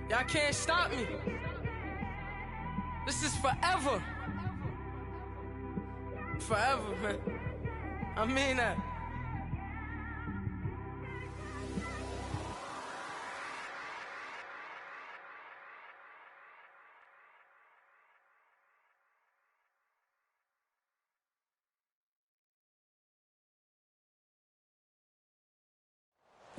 Y'all can't stop me. This is forever. Forever, man. I mean that.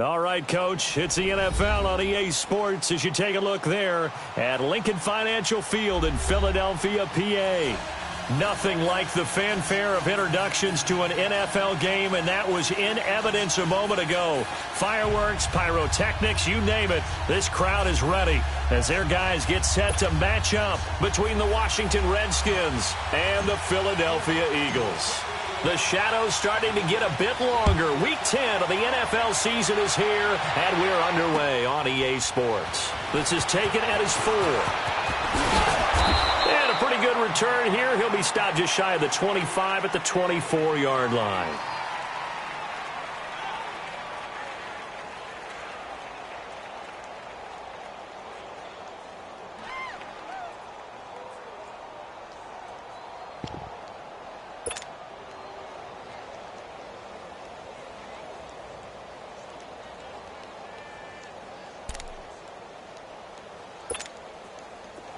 All right, Coach, it's the NFL on EA Sports as you take a look there at Lincoln Financial Field in Philadelphia, PA. Nothing like the fanfare of introductions to an NFL game, and that was in evidence a moment ago. Fireworks, pyrotechnics, you name it. This crowd is ready as their guys get set to match up between the Washington Redskins and the Philadelphia Eagles. The shadow's starting to get a bit longer. Week 10 of the NFL season is here, and we're underway on EA Sports. This is taken at his 4. And a pretty good return here. He'll be stopped just shy of the 25 at the 24-yard line.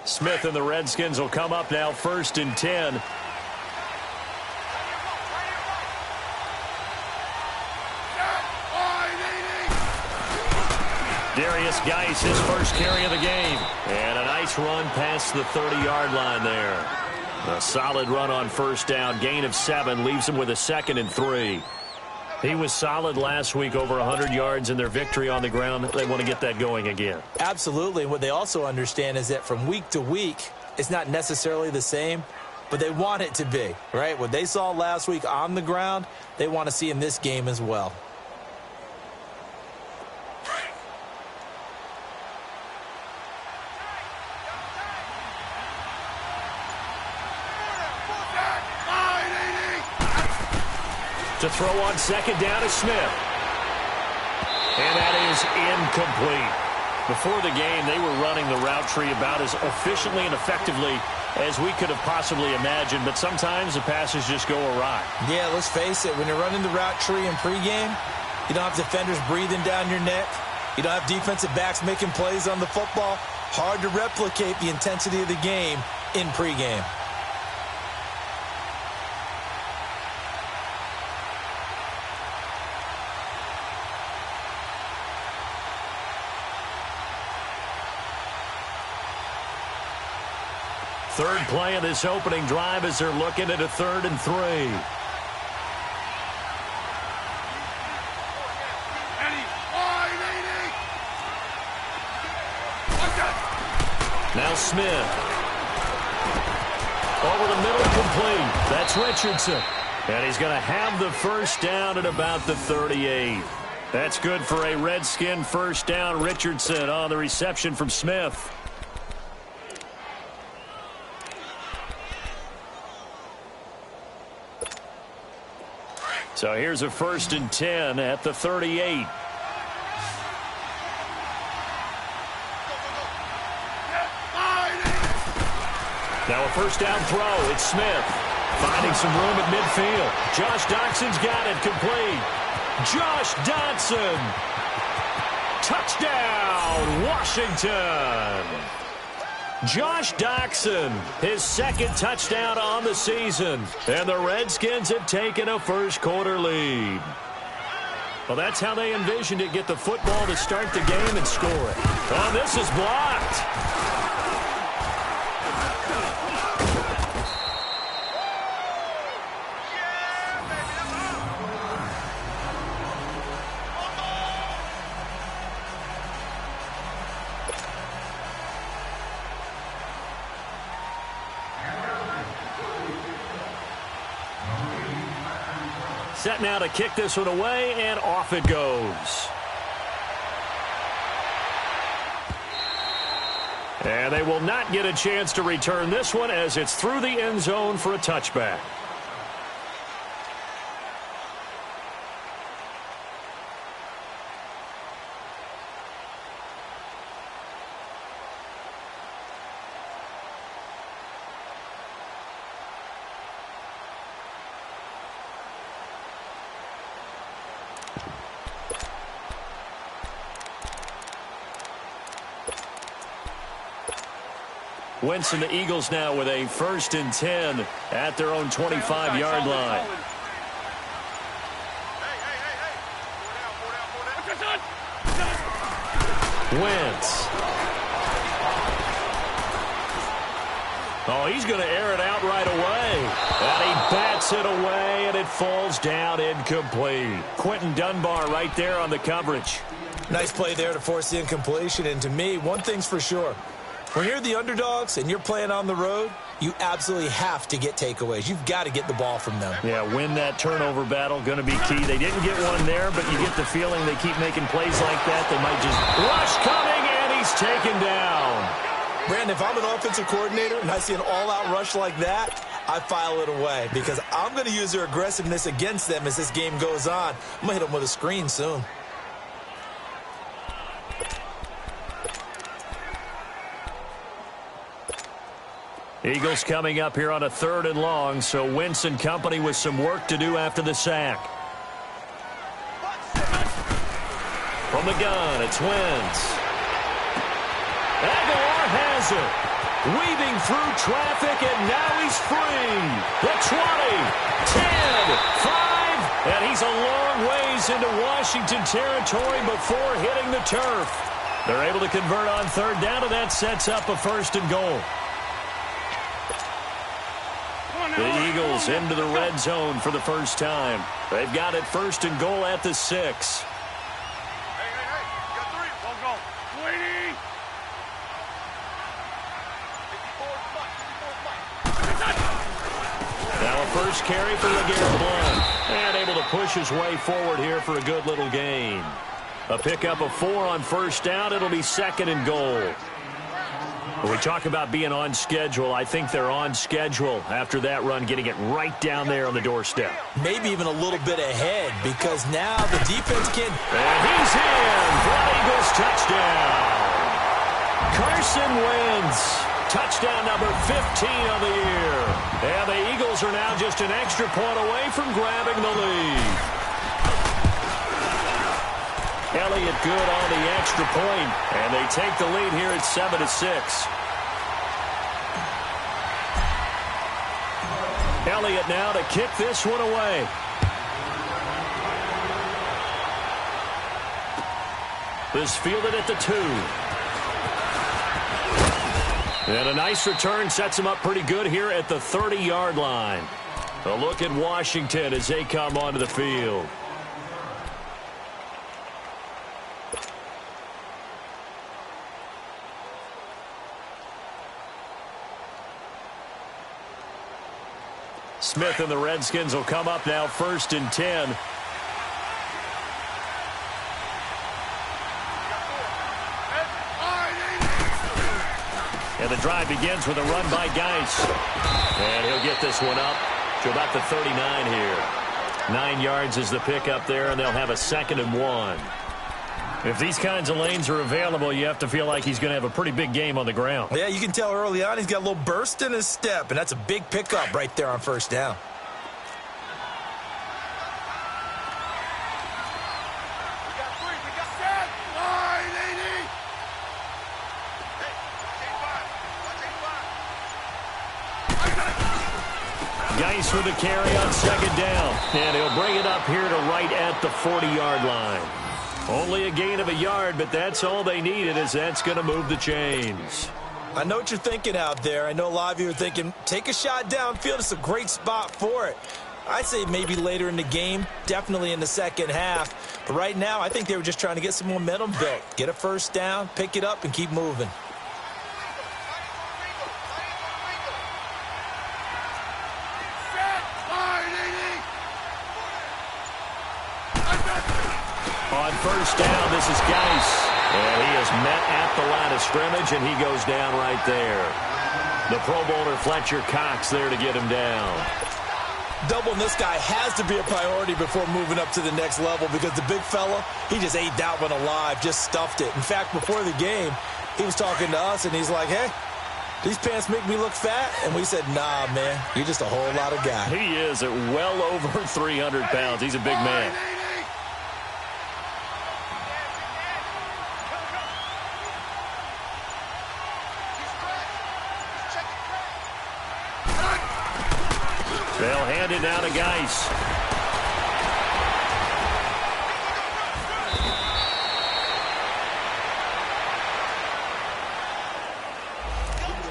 Smith and the Redskins will come up now, 1st and 10. Darius Geis, his first carry of the game. And a nice run past the 30-yard line there. A solid run on 1st down. Gain of 7 leaves him with a 2nd and 3. He was solid last week, over 100 yards in their victory on the ground. They want to get that going again. Absolutely. What they also understand is that from week to week, it's not necessarily the same, but they want it to be, right? What they saw last week on the ground, they want to see in this game as well. To throw on 2nd down is Smith. And that is incomplete. Before the game, they were running the route tree about as efficiently and effectively as we could have possibly imagined, but sometimes the passes just go awry. Yeah, let's face it, when you're running the route tree in pregame, you don't have defenders breathing down your neck. You don't have defensive backs making plays on the football. Hard to replicate the intensity of the game in pregame. Third play of this opening drive as they're looking at a 3rd and 3. Now Smith. Over the middle, complete. That's Richardson. And he's going to have the 1st down at about the 38. That's good for a Redskin 1st down. Richardson on the reception from Smith. So here's a 1st and 10 at the 38. Now a 1st down throw. It's Smith finding some room at midfield. Josh Doxson's got it, complete. Josh Dotson. Touchdown, Washington. Josh Doxson, his 2nd touchdown on the season. And the Redskins have taken a 1st quarter lead. Well, that's how they envisioned it. Get the football to start the game and score it. Oh, this is blocked. Set now to kick this one away, and off it goes. And they will not get a chance to return this one as it's through the end zone for a touchback. Wentz and the Eagles now with a 1st and 10 at their own 25-yard line. Wentz. Oh, he's going to air it out right away. And he bats it away, and it falls down incomplete. Quentin Dunbar right there on the coverage. Nice play there to force the incompletion. And to me, one thing's for sure. When you're the underdogs and you're playing on the road, you absolutely have to get takeaways. You've got to get the ball from them. Yeah, win that turnover battle, going to be key. They didn't get one there, but you get the feeling they keep making plays like that. They might just rush coming, and he's taken down. Brandon, if I'm an offensive coordinator and I see an all-out rush like that, I file it away because I'm going to use their aggressiveness against them as this game goes on. I'm going to hit them with a screen soon. Eagles coming up here on a 3rd and long, so Wentz and company with some work to do after the sack. From the gun, it's Wentz. Aguilar has it. Weaving through traffic, and now he's free. The 20, 10, 5, and he's a long ways into Washington territory before hitting the turf. They're able to convert on 3rd down, and that sets up a 1st and goal. The Eagles into the red zone for the first time. They've got it 1st and goal at the 6. Now a first carry for LeGarrette Blount. And able to push his way forward here for a good little gain. A pickup of 4 on 1st down. It'll be 2nd and goal. When we talk about being on schedule, I think they're on schedule after that run, getting it right down there on the doorstep. Maybe even a little bit ahead because now the defense can... And he's in for an Eagles touchdown. Carson Wentz, touchdown number 15 on the year. And the Eagles are now just an extra point away from grabbing the lead. Elliott good on the extra point, and they take the lead here at 7-6. Elliott now to kick this one away. This fielded at the 2. And a nice return sets him up pretty good here at the 30-yard line. A look at Washington as they come onto the field. Smith and the Redskins will come up now 1st and 10. And the drive begins with a run by Geis. And he'll get this one up to about the 39 here. 9 yards is the pickup there, and they'll have a 2nd and 1. If these kinds of lanes are available, you have to feel like he's going to have a pretty big game on the ground. Yeah, you can tell early on he's got a little burst in his step, and that's a big pickup right there on 1st down. Geis with the carry on 2nd down. And he'll bring it up here to right at the 40-yard line. Only a gain of a yard, but that's all they needed, as that's going to move the chains. I know what you're thinking out there. I know a lot of you are thinking, take a shot downfield. It's a great spot for it. I'd say maybe later in the game, definitely in the 2nd half. But right now, I think they were just trying to get some momentum built. Get a 1st down, pick it up, and keep moving. On 1st down, this is Geis. And he is met at the line of scrimmage, and he goes down right there. The Pro Bowler Fletcher Cox there to get him down. Doubling this guy has to be a priority before moving up to the next level because the big fella, he just ate that one alive, just stuffed it. In fact, before the game, he was talking to us, and he's like, hey, these pants make me look fat? And we said, nah, man, you're just a whole lot of guy. He is at well over 300 pounds. He's a big man. They'll hand it down to Geis.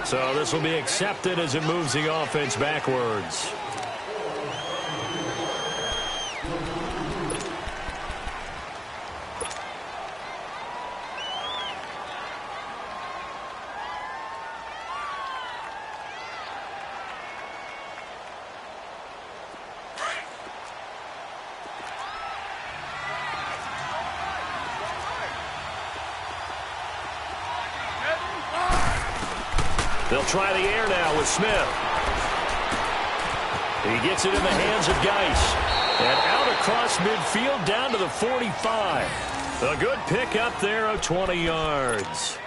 So this will be accepted as it moves the offense backwards. They'll try the air now with Smith. He gets it in the hands of Geis. And out across midfield down to the 45. A good pick up there of 20 yards.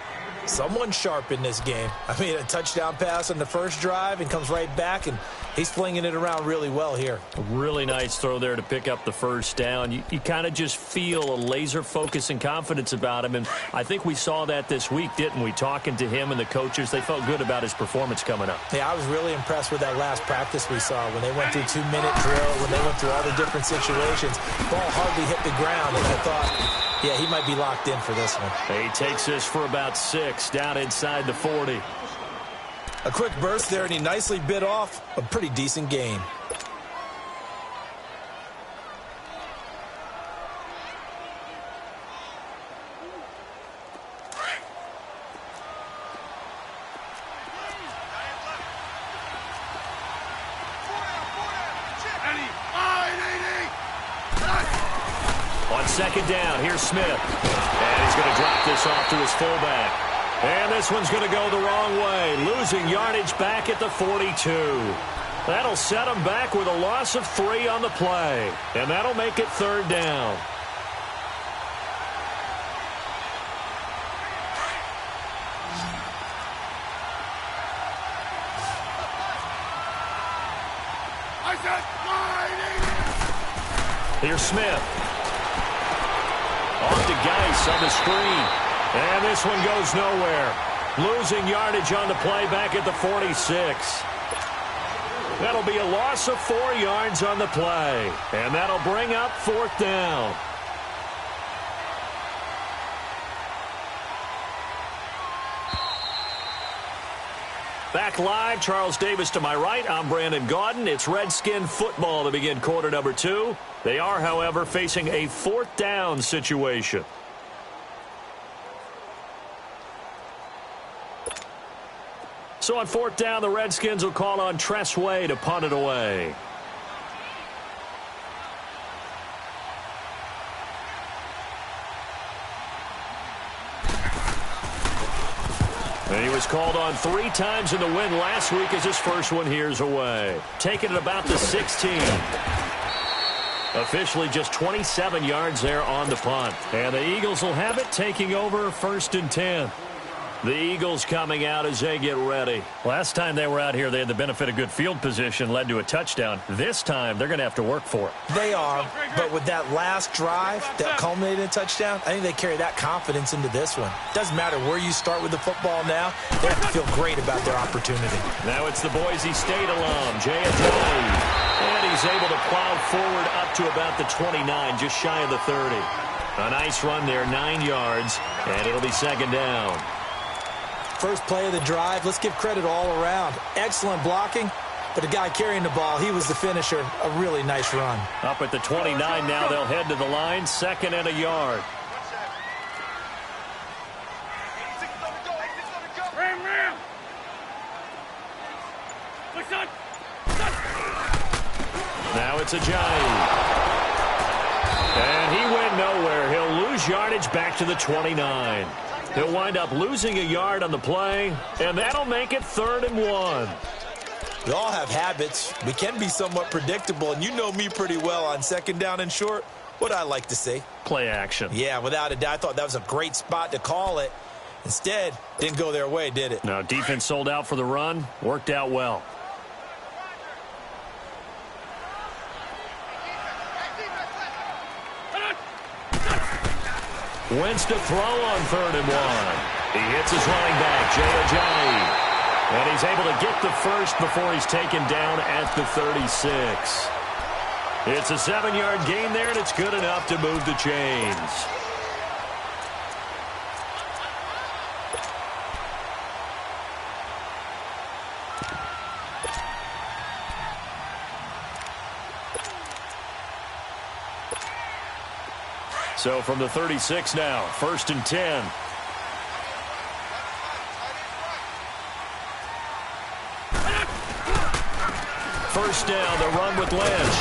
Someone sharp in this game. I mean, a touchdown pass on the first drive and comes right back, and he's flinging it around really well here. A really nice throw there to pick up the first down. You kind of just feel a laser focus and confidence about him, and I think we saw that this week, didn't we? Talking to him and the coaches, they felt good about his performance coming up. Yeah, I was really impressed with that last practice we saw when they went through 2-minute drill, when they went through all the different situations. Ball hardly hit the ground, and I thought, yeah, he might be locked in for this one. He takes this for about 6 down inside the 40. A quick burst there, and he nicely bit off a pretty decent gain. On second down, here's Smith. And he's going to drop this off to his fullback. And this one's going to go the wrong way, losing yardage back at the 42. That'll set him back with a loss of 3 on the play. And that'll make it 3rd down. Here's Smith. Off to Geis on the screen. And this one goes nowhere. Losing yardage on the play back at the 46. That'll be a loss of 4 yards on the play. And that'll bring up 4th down. Back live, Charles Davis to my right. I'm Brandon Gaudin. It's Redskin football to begin quarter number 2. They are, however, facing a 4th down situation. So on 4th down, the Redskins will call on Tressway to punt it away. And he was called on 3 times in the win last week as his first one here's away. Taking it about the 16. Officially just 27 yards there on the punt. And the Eagles will have it, taking over 1st and 10. The Eagles coming out as they get ready. Last time they were out here, they had the benefit of good field position, led to a touchdown. This time, they're going to have to work for it. They are, but with that last drive that culminated in a touchdown, I think they carry that confidence into this one. Doesn't matter where you start with the football now, they have to feel great about their opportunity. Now it's the Boise State alum, Jay Ajayi. And he's able to plow forward up to about the 29, just shy of the 30. A nice run there, 9 yards, and it'll be 2nd down. First play of the drive, let's give credit all around. Excellent blocking, but the guy carrying the ball, he was the finisher. A really nice run. Up at the 29 now, they'll head to the line, 2nd and a yard. Now it's Ajayi. And he went nowhere. He'll lose yardage back to the 29. He'll wind up losing a yard on the play, and that'll make it 3rd and 1. We all have habits. We can be somewhat predictable, and you know me pretty well on 2nd down and short. What I like to say? Play action. Yeah, without a doubt. I thought that was a great spot to call it. Instead, didn't go their way, did it? No, defense sold out for the run. Worked out well. Wentz to throw on 3rd and 1. He hits his running back, Jay Ajayi. And he's able to get the first before he's taken down at the 36. It's a 7-yard gain there, and it's good enough to move the chains. So from the 36 now, 1st and 10. First down, the run with Lynch.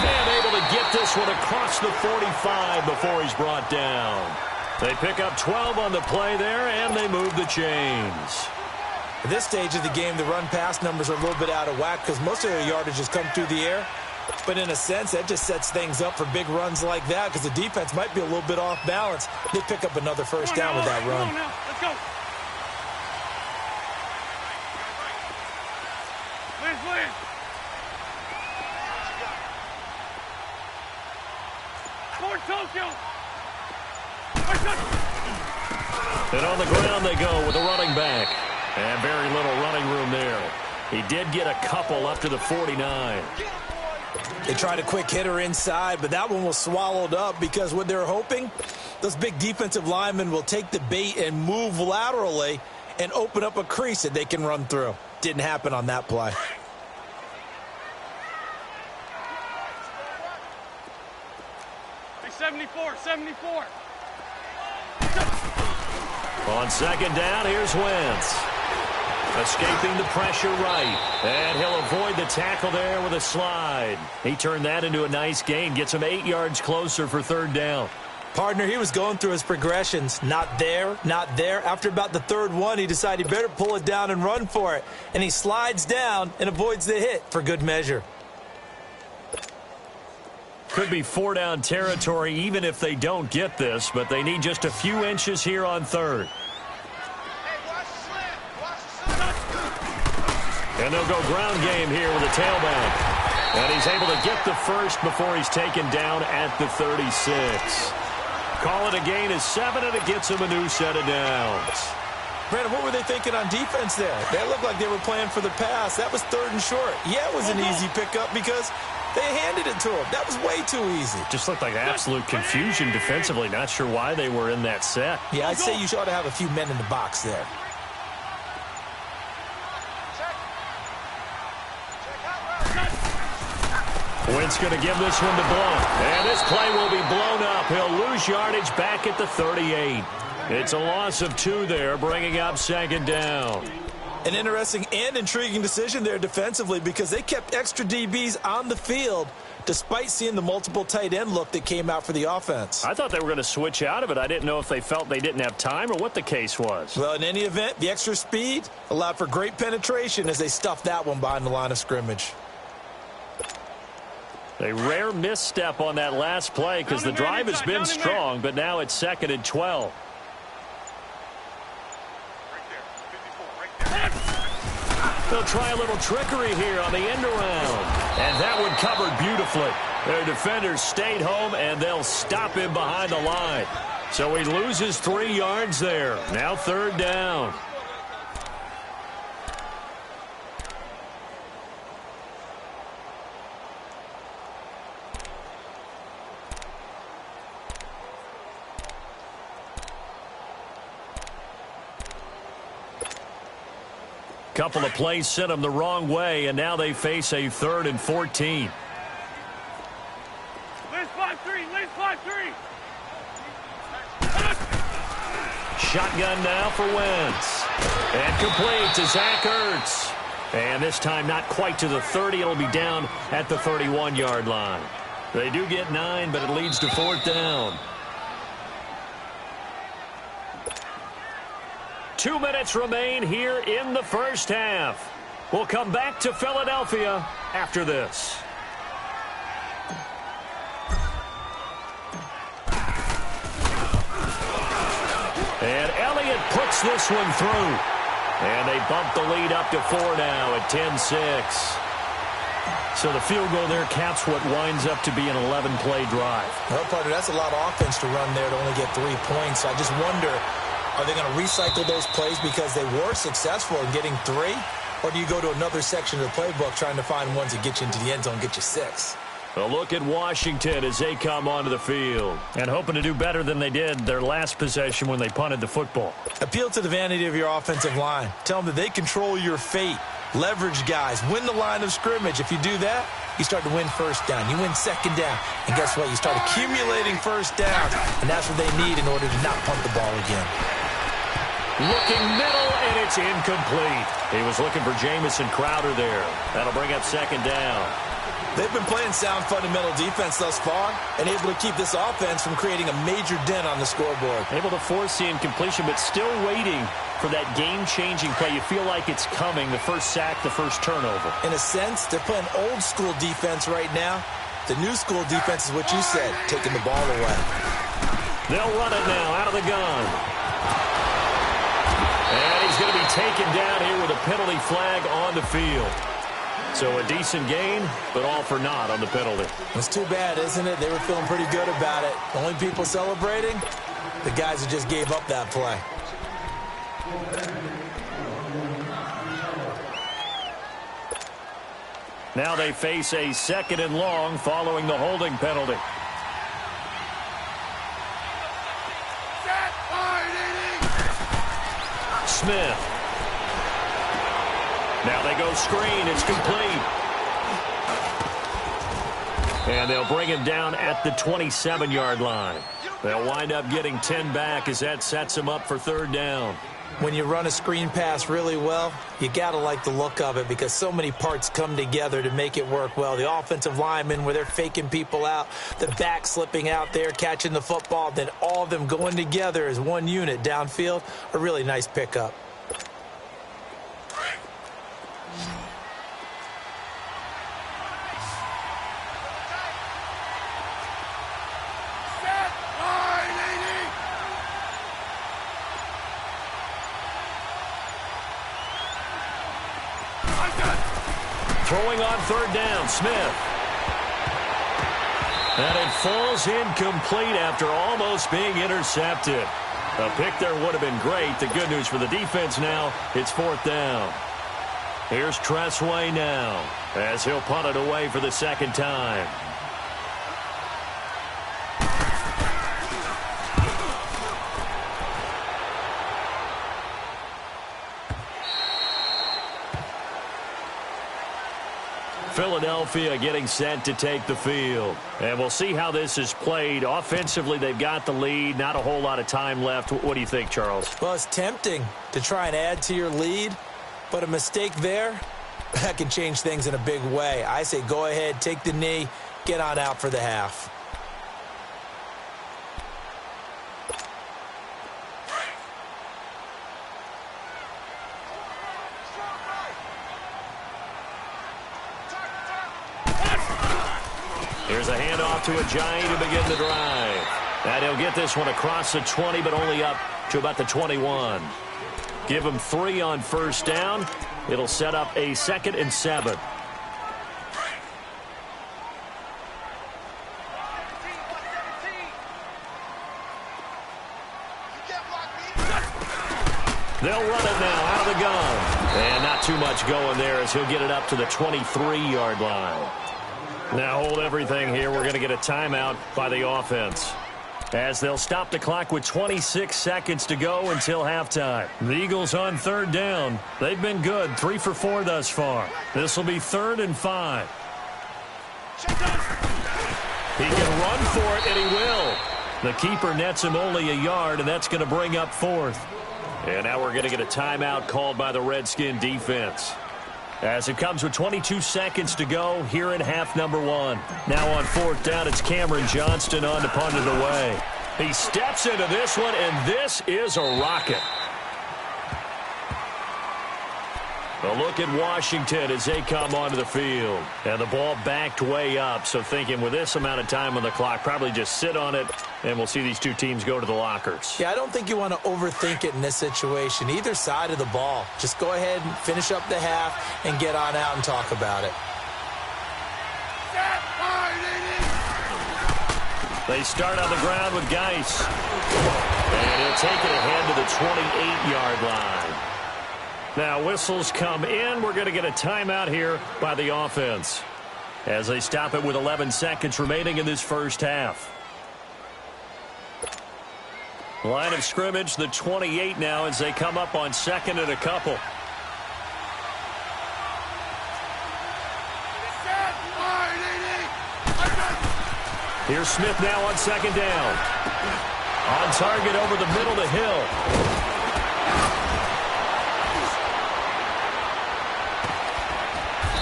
And able to get this one across the 45 before he's brought down. They pick up 12 on the play there, and they move the chains. At this stage of the game, the run-pass numbers are a little bit out of whack because most of their yardage has come through the air. But in a sense, that just sets things up for big runs like that because the defense might be a little bit off balance. They pick up another first down with that run. Let's go. Lynch. Fort Tokyo. And on the ground they go with a running back. And very little running room there. He did get a couple up to the 49. They tried a quick hitter inside, but that one was swallowed up because what they're hoping, those big defensive linemen will take the bait and move laterally and open up a crease that they can run through. Didn't happen on that play. Hey, 74. On second down, here's Wentz. Escaping the pressure right. And he'll avoid the tackle there with a slide. He turned that into a nice gain. Gets him 8 yards closer for 3rd down. Partner, he was going through his progressions. Not there. After about the 3rd one, he decided he better pull it down and run for it. And he slides down and avoids the hit for good measure. Could be 4-down territory even if they don't get this, but they need just a few inches here on 3rd. And they'll go ground game here with a tailback. And he's able to get the first before he's taken down at the 36. Call it a gain of 7, and it gets him a new set of downs. Brandon, what were they thinking on defense there? They looked like they were playing for the pass. That was 3rd and short. Yeah, it was an easy pickup because they handed it to him. That was way too easy. Just looked like absolute confusion defensively. Not sure why they were in that set. Yeah, I'd say you ought to have a few men in the box there. Wentz going to give this one to Blount. And this play will be blown up. He'll lose yardage back at the 38. It's a loss of 2 there, bringing up 2nd down. An interesting and intriguing decision there defensively because they kept extra DBs on the field despite seeing the multiple tight end look that came out for the offense. I thought they were going to switch out of it. I didn't know if they felt they didn't have time or what the case was. Well, in any event, the extra speed allowed for great penetration as they stuffed that one behind the line of scrimmage. A rare misstep on that last play because the drive has been strong, but now it's 2nd and 12. They'll try a little trickery here on the end around. And that one covered beautifully. Their defenders stayed home, and they'll stop him behind the line. So he loses 3 yards there. Now 3rd down. Couple of plays sent them the wrong way, and now they face a 3rd and 14. Lynch 5-3. Shotgun now for Wentz. And complete to Zach Ertz. And this time not quite to the 30. It'll be down at the 31-yard line. They do get 9, but it leads to 4th down. 2 minutes remain here in the first half. We'll come back to Philadelphia after this. And Elliott puts this one through. And they bump the lead up to 4 now at 10-6. So the field goal there caps what winds up to be an 11-play drive. Well, partner, that's a lot of offense to run there to only get 3 points. I just wonder Are they going to recycle those plays because they were successful in getting 3? Or do you go to another section of the playbook trying to find ones that get you into the end zone, get you 6? A look at Washington as they come onto the field. And hoping to do better than they did their last possession when they punted the football. Appeal to the vanity of your offensive line. Tell them that they control your fate. Leverage guys. Win the line of scrimmage. If you do that, you start to win first down. You win second down. And guess what? You start accumulating first downs. And that's what they need in order to not punt the ball again. Looking middle, and it's incomplete. He was looking for Jamison Crowder there. That'll bring up second down. They've been playing sound fundamental defense thus far and able to keep this offense from creating a major dent on the scoreboard. Able to force the incompletion, but still waiting for that game-changing play. You feel like it's coming, the first sack, the first turnover. In a sense, they're playing old-school defense right now. The new-school defense is what you said, taking the ball away. They'll run it now out of the gun. And he's going to be taken down here with a penalty flag on the field. So a decent gain, but all for naught on the penalty. It's too bad, isn't it? They were feeling pretty good about it. The only people celebrating, the guys who just gave up that play. Now they face a 2nd and long following the holding penalty. Smith. Now they go screen. It's complete. And they'll bring him down at the 27-yard line. They'll wind up getting 10 back as that sets them up for 3rd down. When you run a screen pass really well, you got to like the look of it because so many parts come together to make it work well. The offensive linemen, where they're faking people out, the back slipping out there, catching the football, then all of them going together as one unit downfield, a really nice pickup. Throwing on 3rd down, Smith. And it falls incomplete after almost being intercepted. A pick there would have been great. The good news for the defense now, it's 4th down. Here's Tressway now as he'll punt it away for the 2nd time. Philadelphia getting set to take the field. And we'll see how this is played. Offensively, they've got the lead. Not a whole lot of time left. What do you think, Charles? Well, it's tempting to try and add to your lead, but a mistake there, that can change things in a big way. I say go ahead, take the knee, get on out for the half. Here's a handoff to Ajayi to begin the drive. And he'll get this one across the 20, but only up to about the 21. Give him 3 on 1st down. It'll set up a 2nd and 7. They'll run it now out of the gun. And not too much going there as he'll get it up to the 23-yard line. Now hold everything here. We're going to get a timeout by the offense, as they'll stop the clock with 26 seconds to go until halftime. The Eagles on 3rd down. They've been good, 3 for 4 thus far. This will be 3rd and 5. He can run for it, and he will. The keeper nets him only a yard, and that's going to bring up 4th. And now we're going to get a timeout called by the Redskin defense, as it comes with 22 seconds to go here in half number 1. Now on 4th down, it's Cameron Johnston on to punt it away. He steps into this one, and this is a rocket. A look at Washington as they come onto the field. And the ball backed way up, so thinking with this amount of time on the clock, probably just sit on it, and we'll see these two teams go to the lockers. Yeah, I don't think you want to overthink it in this situation. Either side of the ball. Just go ahead and finish up the half and get on out and talk about it. They start on the ground with Geis. And he'll take it ahead to the 28-yard line. Now whistles come in. We're going to get a timeout here by the offense as they stop it with 11 seconds remaining in this first half. Line of scrimmage, the 28 now as they come up on second and a couple. Here's Smith now on second down. On target over the middle to Hill.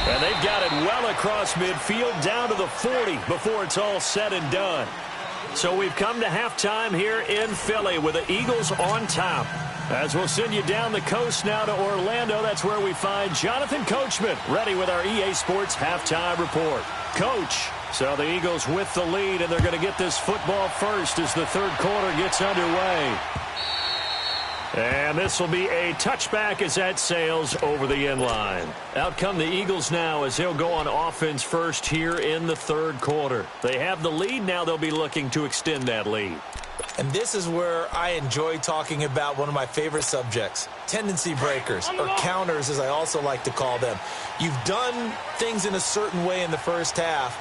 And they've got it well across midfield down to the 40 before it's all said and done. So we've come to halftime here in Philly with the Eagles on top. As we'll send you down the coast now to Orlando, that's where we find Jonathan Coachman ready with our EA Sports halftime report. Coach, so the Eagles with the lead, and they're going to get this football first as the third quarter gets underway. And this will be a touchback as that sails over the end line. Out come the Eagles now as they'll go on offense first here in the third quarter. They have the lead. Now they'll be looking to extend that lead. And this is where I enjoy talking about one of my favorite subjects, tendency breakers, or counters as I also like to call them. You've done things in a certain way in the first half,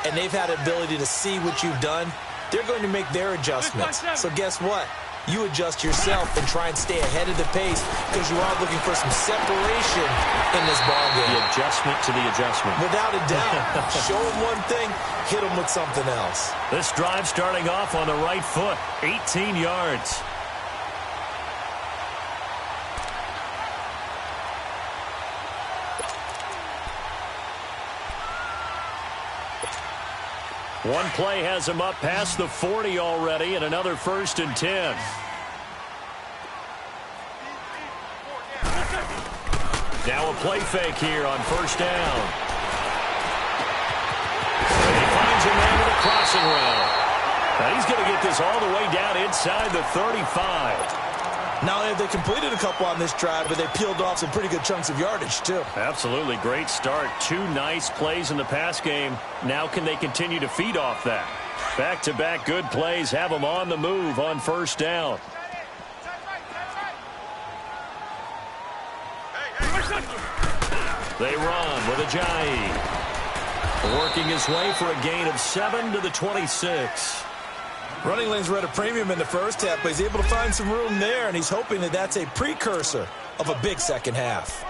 and they've had the ability to see what you've done. They're going to make their adjustments. So guess what? You adjust yourself and try and stay ahead of the pace because you are looking for some separation in this ballgame. The adjustment to the adjustment. Without a doubt. Show them one thing, hit them with something else. This drive starting off on the right foot, 18 yards. One play has him up past the 40 already, and another 1st and 10. Now a play fake here on first down. And he finds a man with a crossing route. Now he's going to get this all the way down inside the 35. Not only have they completed a couple on this drive, but they peeled off some pretty good chunks of yardage, too. Absolutely. Great start. 2 nice plays in the pass game. Now can they continue to feed off that? Back-to-back good plays have them on the move on first down. They run with Ajayi. Working his way for a gain of 7 to the 26. Running lanes were at a premium in the first half, but he's able to find some room there, and he's hoping that that's a precursor of a big second half.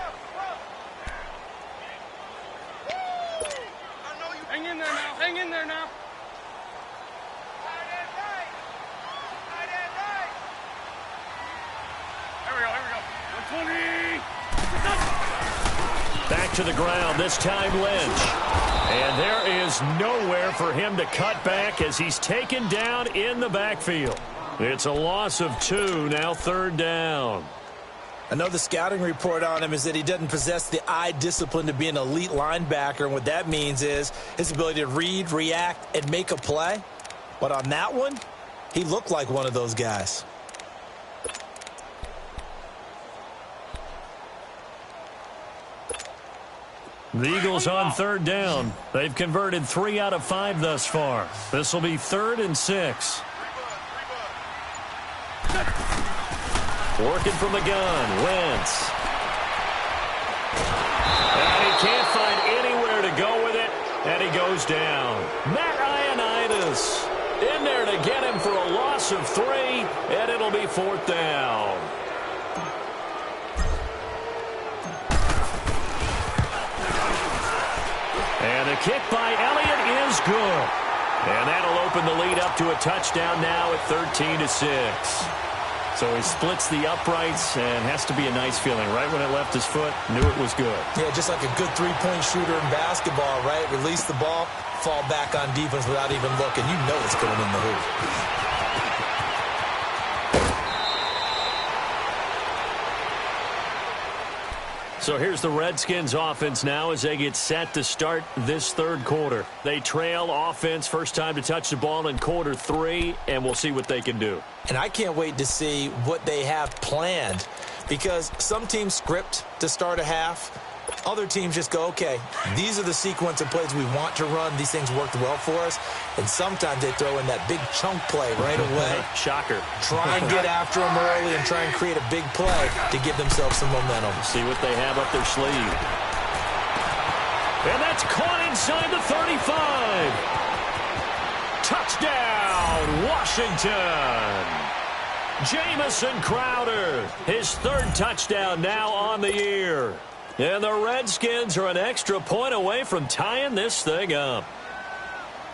Hang in there now. Hang in there now. Here we go. Here we go. 120. Back to the ground, this time Lynch. And there is nowhere for him to cut back as he's taken down in the backfield. It's a loss of 2, now 3rd down. I know the scouting report on him is that he doesn't possess the eye discipline to be an elite linebacker, and what that means is his ability to read, react, and make a play. But on that one, he looked like one of those guys. The Eagles on 3rd down. They've converted 3 out of 5 thus far. This will be 3rd and 6. Working from the gun, Wentz. And he can't find anywhere to go with it, and he goes down. Matt Ioannidis in there to get him for a loss of 3, and it'll be 4th down. And the kick by Elliott is good. And that'll open the lead up to a touchdown now at 13-6. So he splits the uprights and has to be a nice feeling. Right when it left his foot, knew it was good. Yeah, just like a good three-point shooter in basketball, right? Release the ball, fall back on defense without even looking. You know it's going in the hoop. So here's the Redskins offense now as they get set to start this third quarter. They trail offense, first time to touch the ball in quarter 3, and we'll see what they can do. And I can't wait to see what they have planned, because some teams script to start a half. Other teams just go, okay, these are the sequence of plays we want to run. These things worked well for us. And sometimes they throw in that big chunk play right away. Shocker. Try and get after them early and try and create a big play to give themselves some momentum. See what they have up their sleeve. And that's caught inside the 35. Touchdown, Washington. Jamison Crowder, his third touchdown now on the year. And the Redskins are an extra point away from tying this thing up.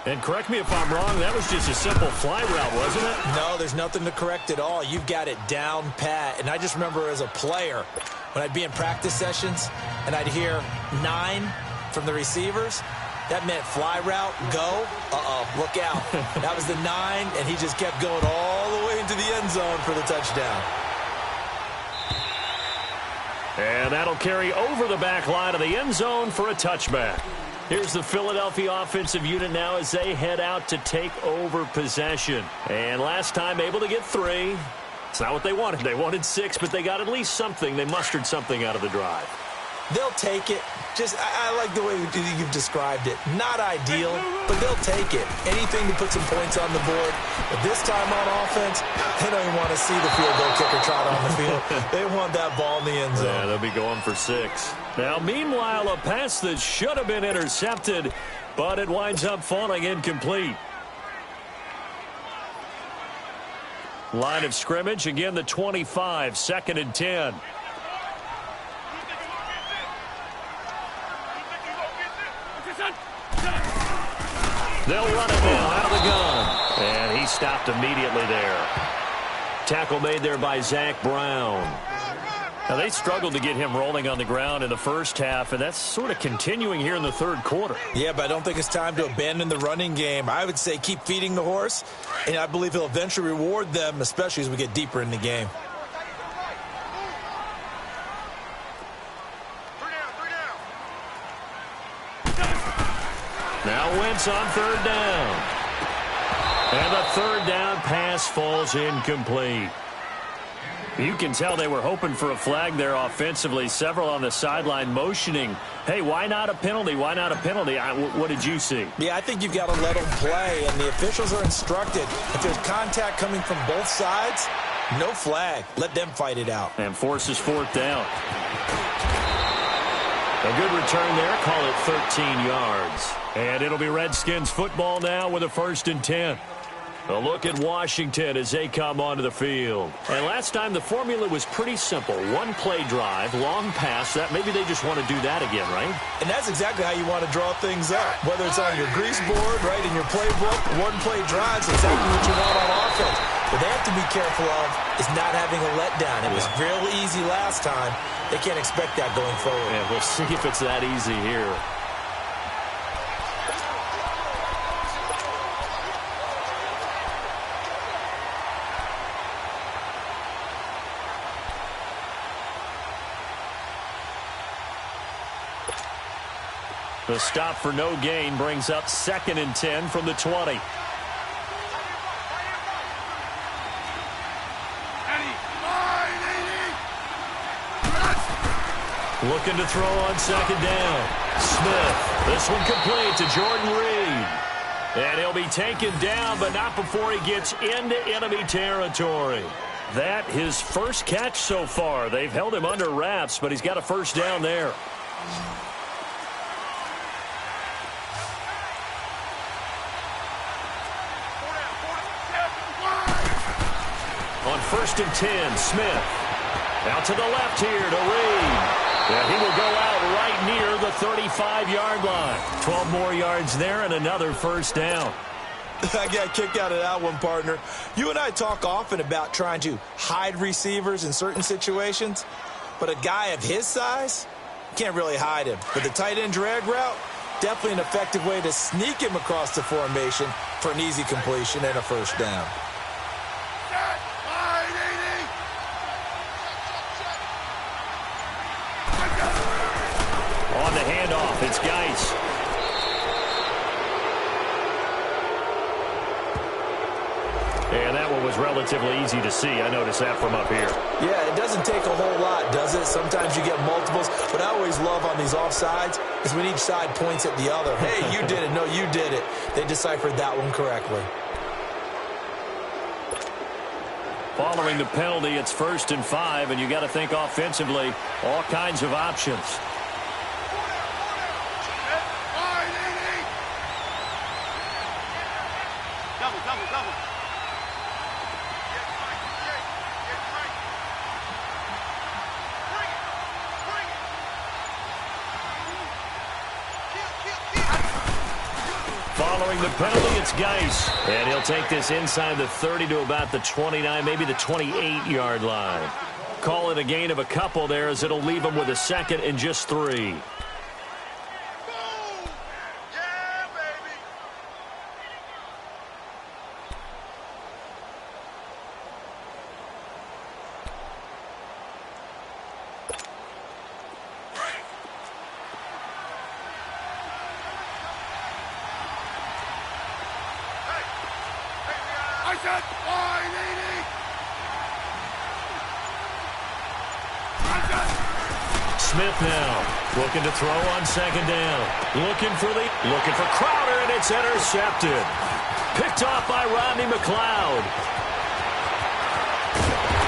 And correct me if I'm wrong, that was just a simple fly route, wasn't it? No, there's nothing to correct at all. You've got it down pat. And I just remember as a player, when I'd be in practice sessions and I'd hear 9 from the receivers, that meant fly route, go, look out. That was the 9, and he just kept going all the way into the end zone for the touchdown. And that'll carry over the back line of the end zone for a touchback. Here's the Philadelphia offensive unit now as they head out to take over possession. And last time able to get 3. It's not what they wanted. They wanted 6, but they got at least something. They mustered something out of the drive. They'll take it. Just, I like the way you've described it. Not ideal, but they'll take it. Anything to put some points on the board. But this time on offense, they don't even want to see the field goal kicker trot on the field. They want that ball in the end zone. Yeah, they'll be going for 6. Now, meanwhile, a pass that should have been intercepted, but it winds up falling incomplete. Line of scrimmage, again, the 25, 2nd and 10. They'll run it now out of the gun. And he stopped immediately there. Tackle made there by Zach Brown. Now, they struggled to get him rolling on the ground in the first half, and that's sort of continuing here in the third quarter. Yeah, but I don't think it's time to abandon the running game. I would say keep feeding the horse, and I believe he'll eventually reward them, especially as we get deeper in the game. Now Wentz on 3rd down. And the 3rd down pass falls incomplete. You can tell they were hoping for a flag there offensively. Several on the sideline motioning, hey, why not a penalty? Why not a penalty? What did you see? Yeah, I think you've got to let them play, and the officials are instructed. If there's contact coming from both sides, no flag. Let them fight it out. And forces 4th down. A good return there. Call it 13 yards. And it'll be Redskins football now with a 1st and 10. A look at Washington as they come onto the field. And last time the formula was pretty simple. 1-play drive, long pass. That maybe they just want to do that again, right? And that's exactly how you want to draw things up. Whether it's on your grease board, right, in your playbook, 1-play drives, exactly what you want on offense. What they have to be careful of is not having a letdown. It was real easy last time. They can't expect that going forward. Yeah, we'll see if it's that easy here. The stop for no gain brings up 2nd and 10 from the 20. Looking to throw on 2nd down. Smith. This one complete to Jordan Reed. And he'll be taken down, but not before he gets into enemy territory. That his first catch so far. They've held him under wraps, but he's got a 1st down there. On 1st and 10, Smith. Out to the left here to Reed. And he will go out right near the 35-yard line. 12 more yards there and another 1st down. I got kicked out of that one, partner. You and I talk often about trying to hide receivers in certain situations, but a guy of his size, can't really hide him. But the tight end drag route, definitely an effective way to sneak him across the formation for an easy completion and a 1st down. On the handoff, it's Geis. And that one was was relatively easy to see. I noticed that from up here. Yeah, it doesn't take a whole lot, does it? Sometimes you get multiples. What I always love on these offsides is when each side points at the other. Hey, you did it. No, you did it. They deciphered that one correctly. Following the penalty, it's 1st and 5, and you got to think offensively, all kinds of options. Double. Following the penalty, it's Geis. And he'll take this inside the 30 to about the 29, maybe the 28-yard line. Call it a gain of a couple there as it'll leave him with a 2nd and just 3. Smith now looking to throw on 2nd down. Looking for Crowder, and it's intercepted. Picked off by Rodney McLeod.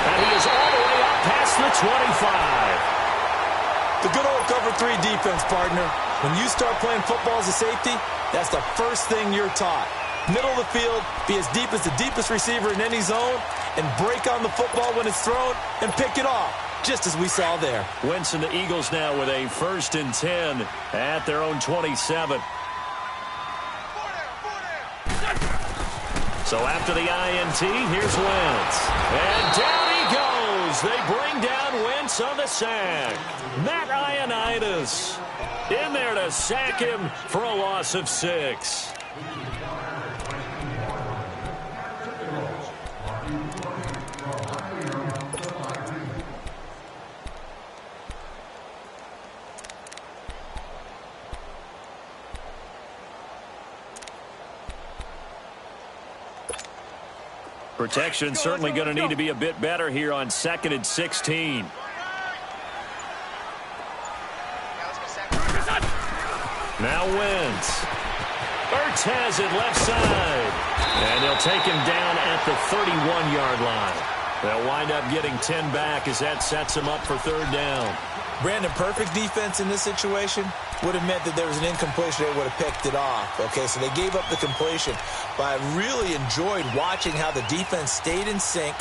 And he is all the way up past the 25. The good old cover 3 defense, partner. When you start playing football as a safety, that's the first thing you're taught. Middle of the field, be as deep as the deepest receiver in any zone, and break on the football when it's thrown and pick it off, just as we saw there. Wentz and the Eagles now with a 1st and 10 at their own 27. So after the INT, here's Wentz. And down he goes. They bring down Wentz on the sack. Matt Ioannidis in there to sack him for a loss of 6. Protection certainly going to need to be a bit better here on 2nd and 16. Now Wentz. Ertz has it left side. And they'll take him down at the 31-yard line. They'll wind up getting 10 back as that sets him up for 3rd down. Brandon, perfect defense in this situation would have meant that there was an incompletion. They would have picked it off. Okay, so they gave up the completion. But I really enjoyed watching how the defense stayed in sync,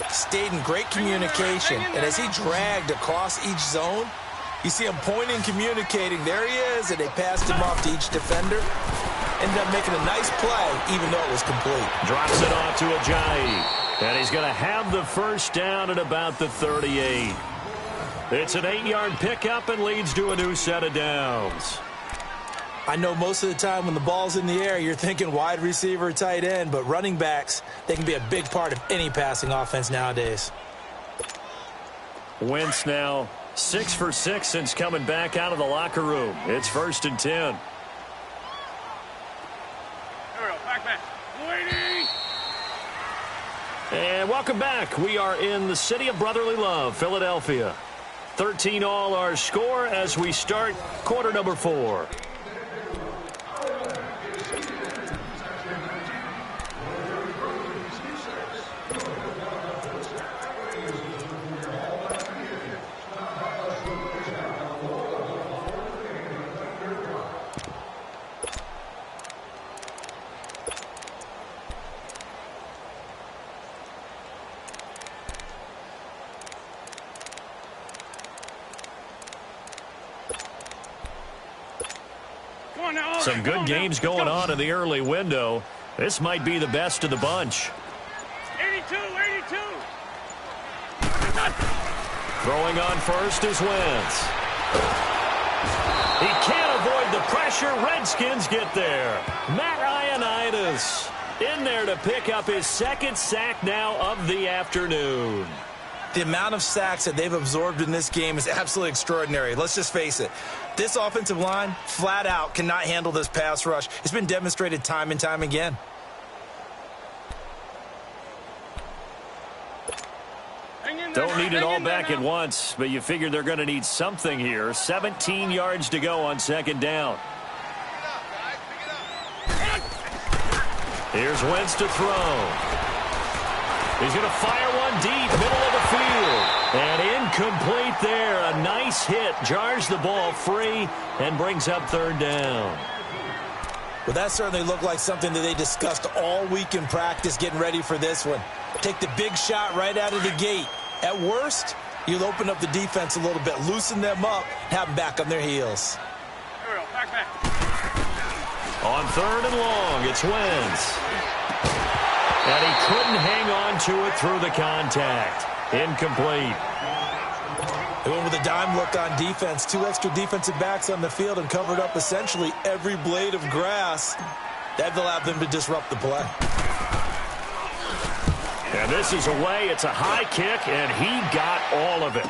stayed in great communication. And as he dragged across each zone, you see him pointing, communicating. There he is, and they passed him off to each defender. Ended up making a nice play, even though it was complete. Drops it off to Ajayi. And he's going to have the 1st down at about the 38. It's an 8-yard pickup and leads to a new set of downs. I know most of the time when the ball's in the air, you're thinking wide receiver, tight end, but running backs, they can be a big part of any passing offense nowadays. Wentz now 6 for 6 since coming back out of the locker room. It's 1st and 10. Here we go, back. Waiting! And welcome back. We are in the city of brotherly love, Philadelphia. 13 all our score as we start quarter number 4. Some good games going on in the early window. This might be the best of the bunch. 82. Throwing on first is Wentz. He can't avoid the pressure. Redskins get there. Matt Ioannidis in there to pick up his 2nd sack now of the afternoon. The amount of sacks that they've absorbed in this game is absolutely extraordinary. Let's just face it. This offensive line, flat out, cannot handle this pass rush. It's been demonstrated time and time again. Don't need it all back at once, but you figure they're going to need something here. 17 yards to go on second down. Here's Wentz to throw. He's going to fire one deep, middle of the field. And incomplete there. A nice hit. Jars the ball free and brings up third down. Well, that certainly looked like something that they discussed all week in practice getting ready for this one. Take the big shot right out of the gate. At worst, you'll open up the defense a little bit, loosen them up, have them back on their heels. Here we go. Back. On third and long, it's Wentz. And he couldn't hang on to it through the contact. Incomplete. They went with a dime look on defense. 2 extra defensive backs on the field and covered up essentially every blade of grass. That allowed them to disrupt the play. And this is away. It's a high kick, and he got all of it.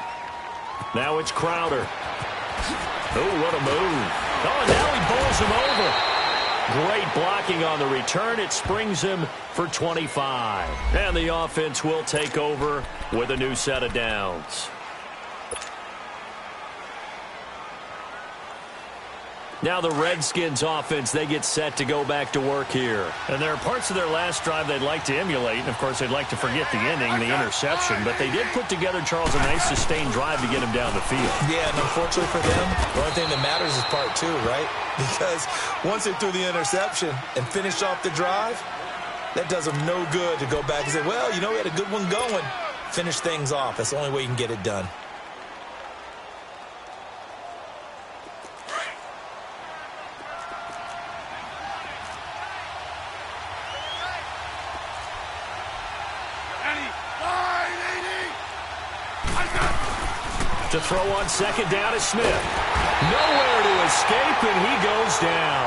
Now it's Crowder. Oh, what a move. Oh, and now he bowls him over. Great blocking on the return. It springs him for 25. And the offense will take over with a new set of downs. Now the Redskins offense, they get set to go back to work here. And there are parts of their last drive they'd like to emulate. And, of course, they'd like to forget the ending, the interception. But they did put together, Charles, a nice sustained drive to get him down the field. Yeah, and unfortunately for them, the only thing that matters is part 2, right? Because once they threw the interception and finished off the drive, that does them no good to go back and say, well, you know, we had a good one going. Finish things off. That's the only way you can get it done. To throw on second down is Smith. Nowhere to escape, and he goes down.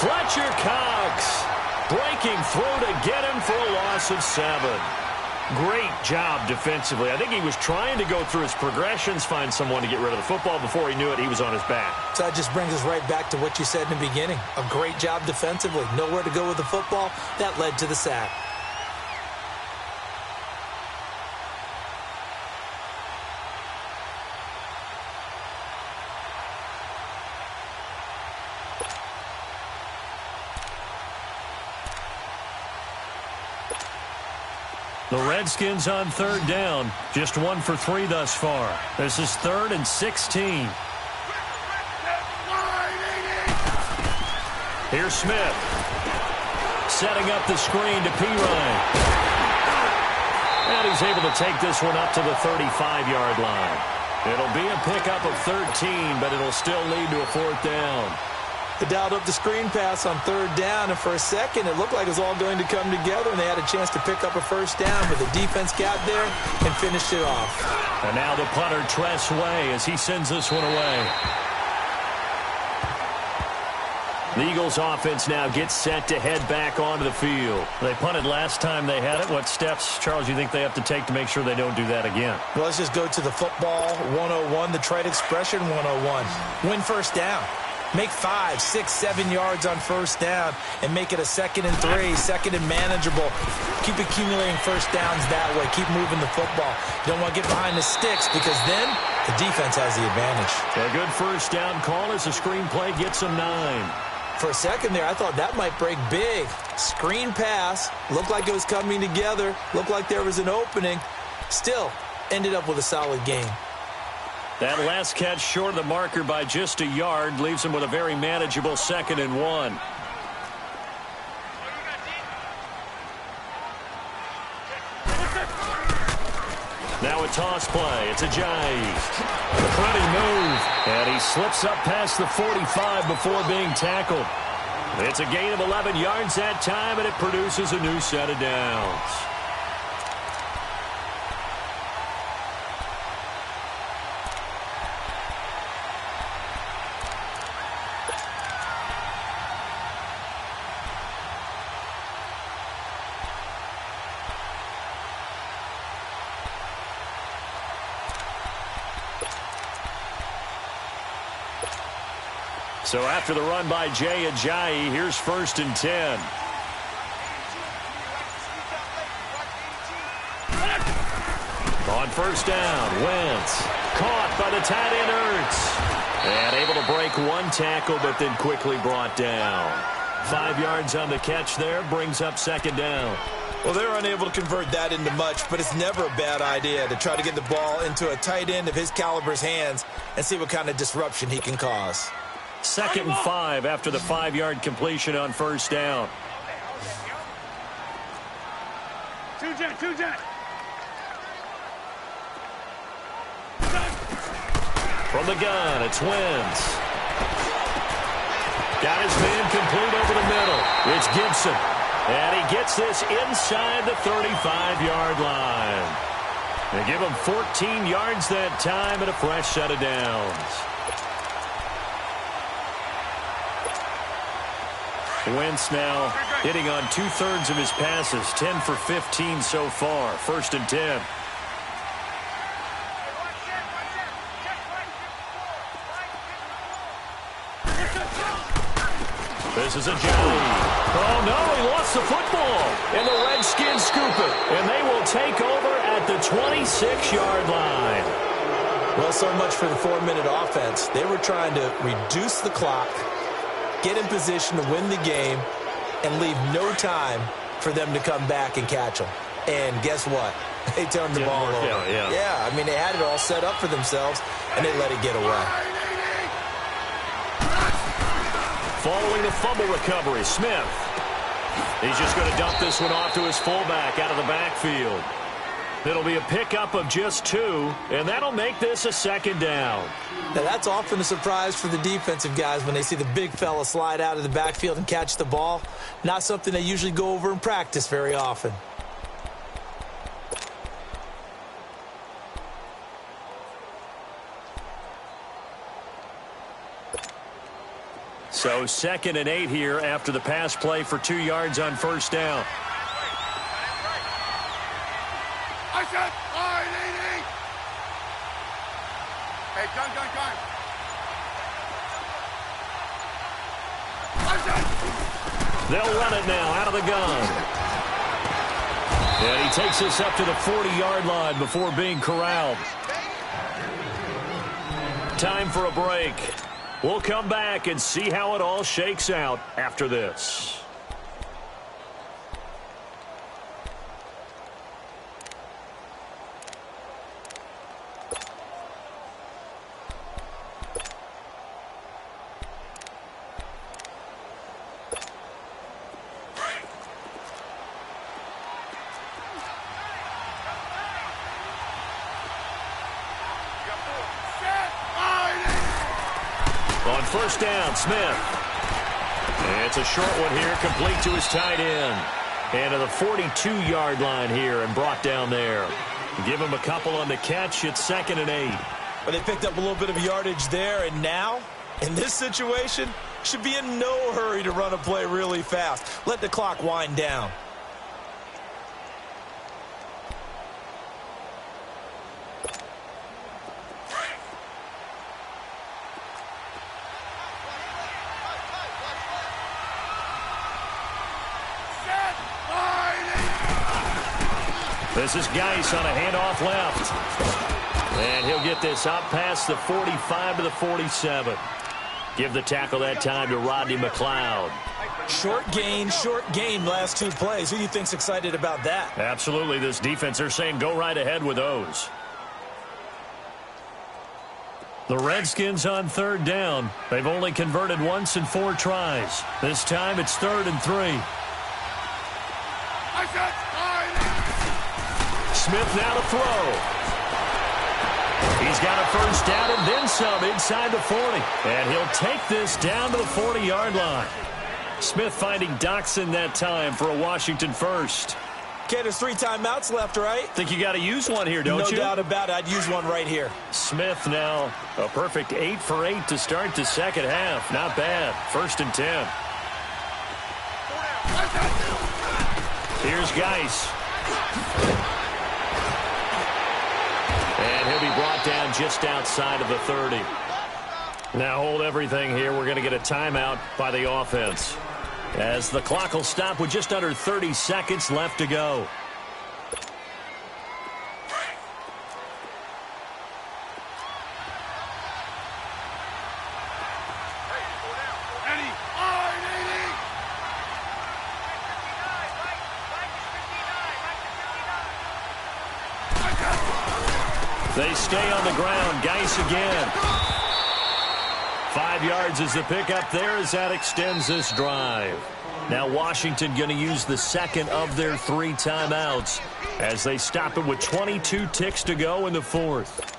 Fletcher Cox breaking through to get him for a loss of 7. Great job defensively. I think he was trying to go through his progressions, find someone to get rid of the football. Before he knew it, he was on his back. So that just brings us right back to what you said in the beginning. A great job defensively. Nowhere to go with the football. That led to the sack. The Redskins on third down. Just 1 for 3 thus far. This is 3rd and 16. Here's Smith. Setting up the screen to Pirine. And he's able to take this one up to the 35-yard line. It'll be a pickup of 13, but it'll still lead to a 4th down. They dialed up the screen pass on third down, and for a second it looked like it was all going to come together, and they had a chance to pick up a first down, but the defense got there and finished it off. And now the punter, Tress Way, as he sends this one away. The Eagles offense now gets set to head back onto the field. They punted last time they had it. What steps, Charles, you think they have to take to make sure they don't do that again? Well, let's just go to the football 101, the trite expression 101. Win first down. Make 5, 6, 7 yards on first down and make it a 2nd and 3, 2nd and manageable. Keep accumulating first downs that way. Keep moving the football. You don't want to get behind the sticks because then the defense has the advantage. A good first down call as the screen play gets them 9. For a second there, I thought that might break big. Screen pass. Looked like it was coming together. Looked like there was an opening. Still, ended up with a solid game. That last catch short of the marker by just a yard leaves him with a very manageable 2nd and 1. Now a toss play. It's Ajayi. Pretty move. And he slips up past the 45 before being tackled. It's a gain of 11 yards that time, and it produces a new set of downs. So after the run by Jay Ajayi, here's 1st and 10. On first down, Wentz caught by the tight end Ertz. And able to break one tackle, but then quickly brought down. 5 yards on the catch there, brings up second down. Well, they're unable to convert that into much, but it's never a bad idea to try to get the ball into a tight end of his caliber's hands and see what kind of disruption he can cause. 2nd and 5 after the 5-yard completion on first down. Two-jet, two-jet. From the gun, it's Wentz. Got his man complete over the middle. It's Gibson. And he gets this inside the 35-yard line. They give him 14 yards that time and a fresh set of downs. Wentz now hitting on 2/3 of his passes, 10 for 15 so far. 1st and 10. This is a Johnny. Oh, no, he lost the football. And the Redskins scoop it. And they will take over at the 26-yard line. Well, so much for the 4-minute offense. They were trying to reduce the clock, get in position to win the game, and leave no time for them to come back and catch them. And guess what? They turned the ball over. Yeah, I mean, they had it all set up for themselves, and they let it get away. Following the fumble recovery, Smith. He's just going to dump this one off to his fullback out of the backfield. It'll be a pickup of just 2, and that'll make this a 2nd down. Now, that's often a surprise for the defensive guys when they see the big fella slide out of the backfield and catch the ball. Not something they usually go over in practice very often. So 2nd and 8 here after the pass play for 2 yards on first down. I said, hey, gun. They'll run it now out of the gun. And he takes this up to the 40-yard line before being corralled. Time for a break. We'll come back and see how it all shakes out after this. On first down, Smith. And it's a short one here, complete to his tight end. And to the 42-yard line here and brought down there. Give him a couple on the catch. It's 2nd and 8. But they picked up a little bit of yardage there, and now, in this situation, should be in no hurry to run a play really fast. Let the clock wind down. This is Geis on a handoff left. And he'll get this out past the 45 to the 47. Give the tackle that time to Rodney McLeod. Short gain last 2 plays. Who do you think's excited about that? Absolutely, this defense, they're saying go right ahead with those. The Redskins on 3rd down. They've only converted once in 4 tries. This time it's 3rd and 3. Smith now to throw. He's got a first down and then some inside the 40. And he'll take this down to the 40-yard line. Smith finding Doxson that time for a Washington first. Okay, there's 3 timeouts left, right? Think you got to use one here, don't you? No doubt about it. I'd use one right here. Smith now a perfect 8 for 8 to start the second half. Not bad. 1st and 10. Here's Geis. And he'll be brought down just outside of the 30. Now hold everything here. We're going to get a timeout by the offense, as the clock will stop with just under 30 seconds left to go. They stay on the ground. Geis again. 5 yards is the pickup there as that extends this drive. Now Washington going to use the second of their 3 timeouts as they stop it with 22 ticks to go in the fourth.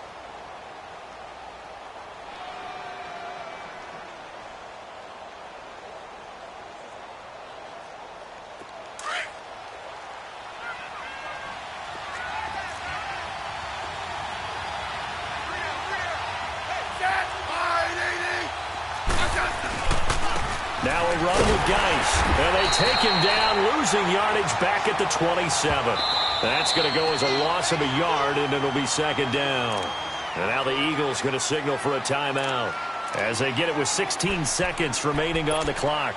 Now a run with Geis. And they take him down, losing yardage back at the 27. That's going to go as a loss of a yard, and it'll be second down. And now the Eagles going to signal for a timeout as they get it with 16 seconds remaining on the clock.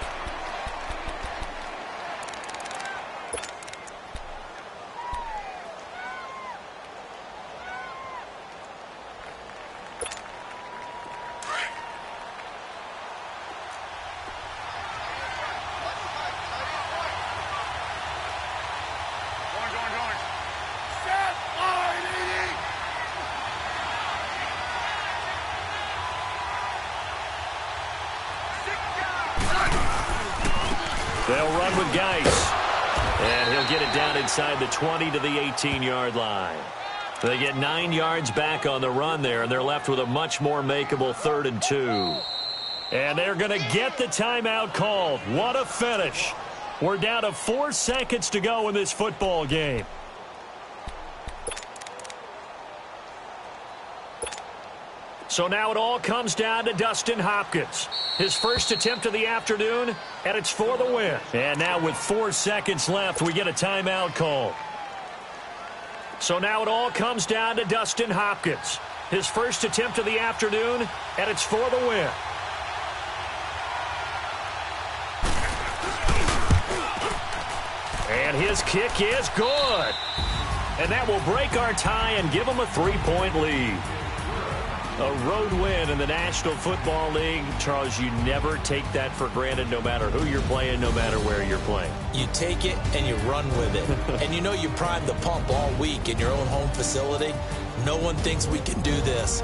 They'll run with Geis. And he'll get it down inside the 20 to the 18-yard line. They get 9 yards back on the run there, and they're left with a much more makeable 3rd and 2. And they're going to get the timeout called. What a finish. We're down to 4 seconds to go in this football game. So now it all comes down to Dustin Hopkins. His first attempt of the afternoon, and it's for the win. And now with 4 seconds left, we get a timeout call. So now it all comes down to Dustin Hopkins. His first attempt of the afternoon, and it's for the win. And his kick is good. And that will break our tie and give him a 3-point lead. A road win in the National Football League. Charles, you never take that for granted no matter who you're playing, no matter where you're playing. You take it and you run with it. And you know you primed the pump all week in your own home facility. No one thinks we can do this.